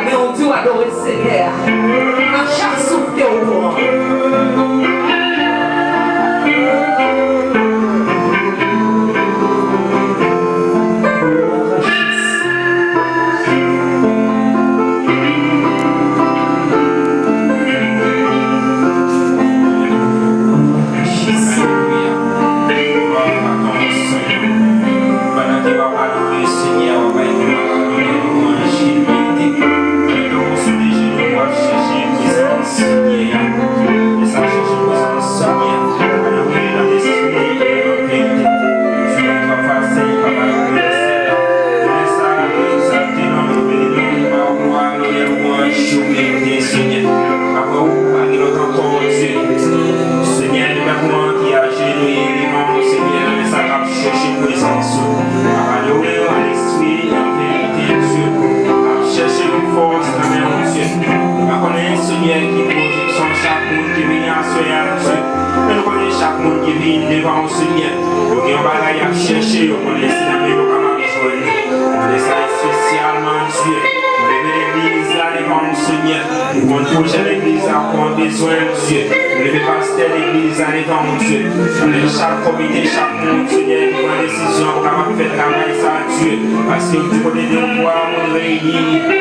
Mais on dit adorer le Seigneur à chaque souffle que on prend. Seigneur, connaissons Seigneur qui production chaque monde qui vient à Dieu. Nous connaissons chaque monde qui vient devant le Seigneur. Nous avons bagaille à chercher, nous connaissons la même chose. Nous laissons spécialement Dieu. Nous levons l'église là devant le Seigneur. Nous projet l'église là pour besoin de Dieu. Nous levons pasteur l'église là devant Dieu. Nous laissons chaque comité, chaque monde, Seigneur, qui prend décision pour faire travail ça à Dieu. Parce que du côté de moi, nous réunissons.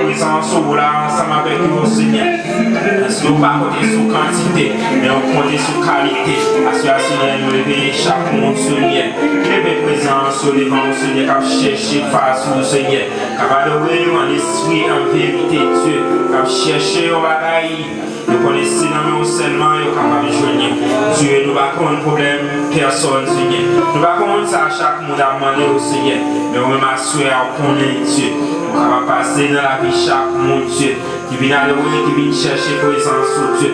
Présence au là ensemble avec nous Seigneur. Parce que nous ne pas compter sur quantité, mais on compte sur qualité. Parce que Seigneur nous lever chaque monde Seigneur. Lever présence au devant Seigneur, qui chercher face au Seigneur. Qui va adorer en esprit, en vérité Dieu. Qui chercher au bagaille. Nous connaissons nous seulement et capable de joindre. Dieu nous va prendre problème personne Seigneur. Nous va prendre ça chaque monde à demander au Seigneur. Mais on va m'assurer à connaître Dieu. On va passer dans la vie chaque monde Dieu. Qui vient adorer, qui vient chercher présence au Dieu.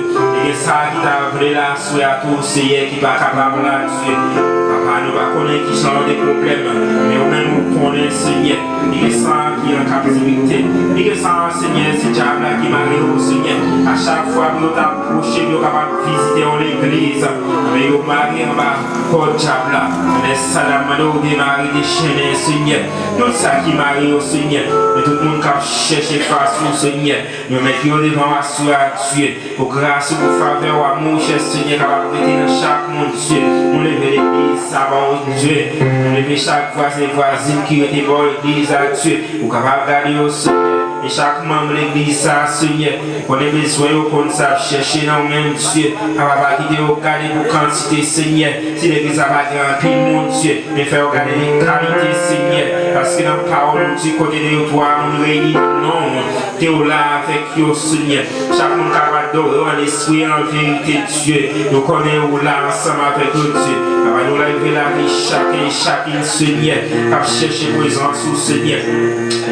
Et ça qui t'a voulu la souhait à tout Seigneur qui va capable là Dieu. Papa nous va connaître qui sont des problèmes. Mais on même nous connaît Seigneur. Et ça qui est en captivité. Et ça Seigneur c'est diable qui m'a au Seigneur. À chaque fois que nous t'approchons, nous sommes capables de visiter l'église. Mais nous marions en bas, pour le diable. Mais ça n'a pas démarré des chaînes, Seigneur. Tout ça qui marie au Seigneur. Mais tout le monde qui cherche face au Seigneur. Nous mettons devant la soeur à Dieu. Pour grâce, pour faveur, amour, cher Seigneur, capable de dans chaque monde, Dieu. Nous levons l'église, ça va au Dieu. Nous levons chaque voisin et voisine qui était dans l'église à Dieu. Pour capable de garder au Seigneur. Et chaque membre de l'église, ça, Seigneur, qu'on ait besoin qu'on sache chercher dans le même Dieu, on va pas quitter au garder pour quantité, Seigneur. Si l'église a pas rempli, mon Dieu, mais faire regarder les qualités, Seigneur. Parce que dans la parole, du côté de toi, on réunit, non, tu es là avec eux, Seigneur. Chaque monde capable d'adorer en esprit, en vérité, Dieu. Nous connaissons là ensemble avec eux, Dieu. On va nous lever la vie, chacun, Seigneur, à chercher présence au Seigneur.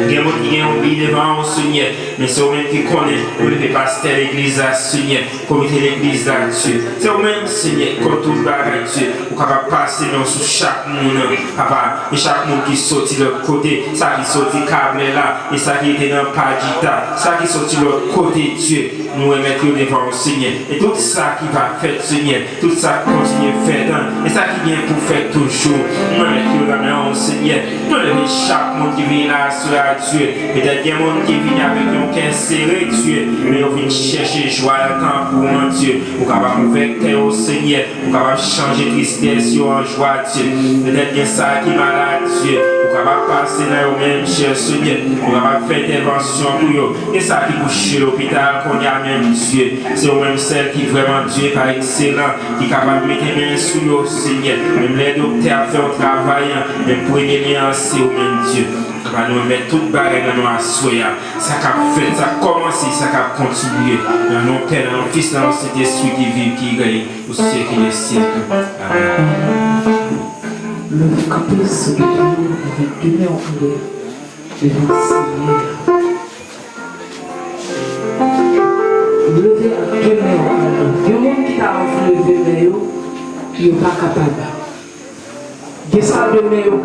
Il y a des gens qui ont oublié devant Seigneur, mais c'est au même qui connaît, vous devez passer l'église à Seigneur, comité l'église à Dieu. C'est au même Seigneur, comme tout le bagage Dieu, vous pouvez passer sur chaque monde, papa, et chaque monde qui sortit de l'autre côté, ça qui sortit câble là, et ça qui était dans le padita, ça qui sortit de l'autre côté Dieu, nous remettons devant le Seigneur. Et tout ça qui va faire Seigneur, tout ça continue à faire, et ça qui vient pour faire toujours, nous remettons dans le Seigneur, nous levons chaque monde qui vient là sur Dieu. Peut-être qu'il y a des gens qui viennent avec un cœur serré, Dieu, mais ils viennent chercher joie et temps pour mon Dieu. Vous êtes capable de faire cœur au Seigneur, vous êtes capable de changer tristesse en joie, Dieu. Peut-être qu'il y a ça qui est malade, Dieu. Vous êtes capable de passer dans le même cher Seigneur, vous êtes capable de faire intervention pour eux. Et ça qui couche à l'hôpital, qu'on y a même Dieu. C'est au même celle qui vraiment Dieu par excellent, qui est capable de mettre les mains sur eux, Seigneur. Même les docteurs font un travail, même pour aider c'est au même Dieu. On va nous mettre toute barrière dans nos assoya. Ça a fait, ça a commencé, ça a continué. Dans nos pères, dans nos fils, dans cet esprit qui vit, qui règne au siècle des siècles. Amen. Le caprice de Dieu avec demeure en l'air devant le Seigneur. Lever à demeure en l'air. Il y a un monde qui t'a enlevé, il n'est pas capable. Il y a ça demeure.